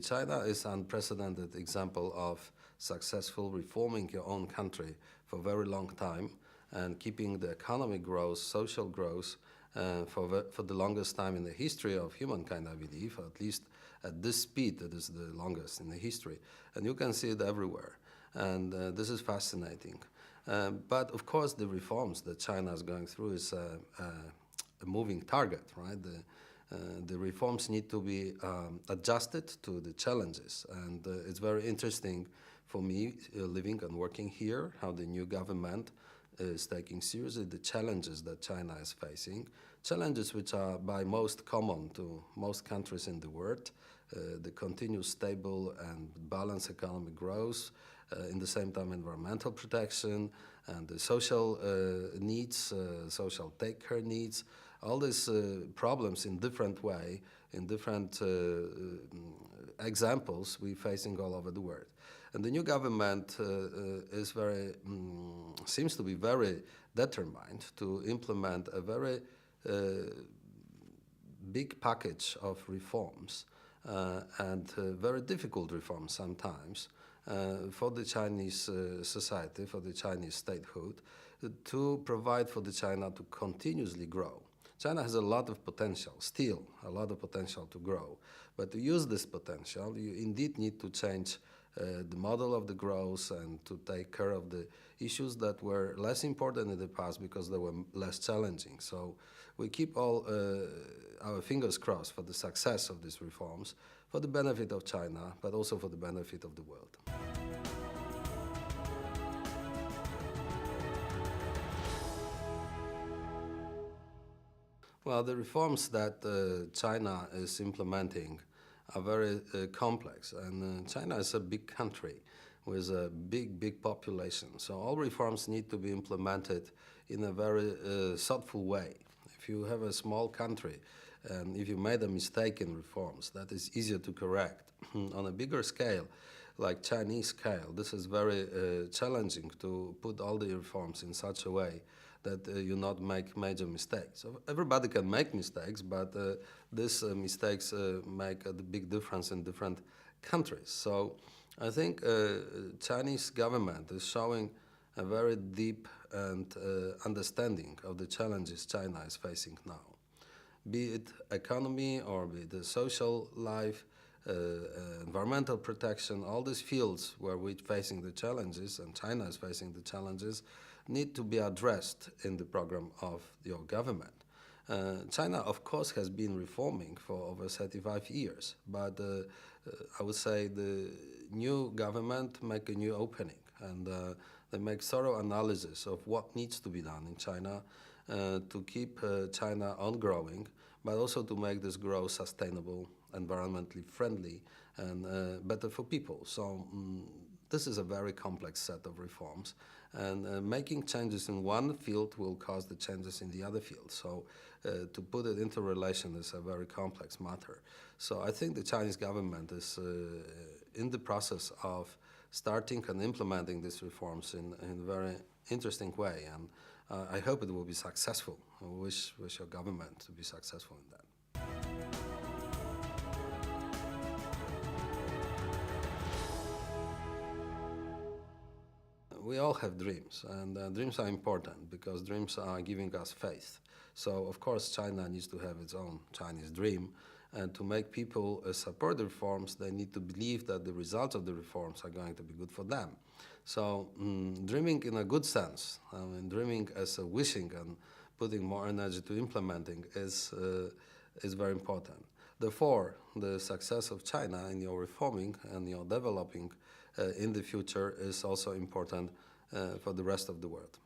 China is an unprecedented example of successful reforming your own country for a very long time and keeping the economic growth, social growth for the longest time in the history of humankind, I believe, at least at this speed, that is the longest in the history. And you can see it everywhere. And this is fascinating. But of course, the reforms that China is going through is a moving target, right? The reforms need to be adjusted to the challenges. And it's very interesting for me, living and working here, how the new government is taking seriously the challenges that China is facing, challenges which are by most common to most countries in the world, the continuous stable and balanced economic growth, in the same time environmental protection and the social needs, social take care needs, all these problems in different way, in different examples we're facing all over the world. And the new government is seems to be very determined to implement a very big package of reforms and very difficult reforms sometimes for the Chinese society, for the Chinese statehood, to provide for the China to continuously grow. China has a lot of potential, still a lot of potential to grow. But to use this potential, you indeed need to change the model of the growth and to take care of the issues that were less important in the past because they were less challenging. So we keep all our fingers crossed for the success of these reforms, for the benefit of China, but also for the benefit of the world. Well, the reforms that China is implementing are very complex, and China is a big country with a big population. So all reforms need to be implemented in a very thoughtful way. If you have a small country and if you made a mistake in reforms, that is easier to correct. On a bigger scale, like Chinese scale, this is very challenging to put all the reforms in such a way that you not make major mistakes. So everybody can make mistakes, but these mistakes make a big difference in different countries. So I think Chinese government is showing a very deep and understanding of the challenges China is facing now. Be it economy or be it the social life, environmental protection, all these fields where we're facing the challenges and China is facing the challenges need to be addressed in the program of your government. China, of course, has been reforming for over 35 years, but I would say the new government make a new opening and they make thorough analysis of what needs to be done in China to keep China on growing, but also to make this growth sustainable, environmentally friendly, and better for people. So this is a very complex set of reforms, and making changes in one field will cause the changes in the other field. So to put it into relation is a very complex matter. So I think the Chinese government is in the process of starting and implementing these reforms in a very interesting way, and I hope it will be successful. I wish your government to be successful in that. We all have dreams, and dreams are important because dreams are giving us faith. So, of course, China needs to have its own Chinese dream, and to make people support the reforms, they need to believe that the results of the reforms are going to be good for them. So, dreaming in a good sense, dreaming as a wishing and putting more energy to implementing is very important. Therefore, the success of China in your reforming and your developing in the future is also important for the rest of the world.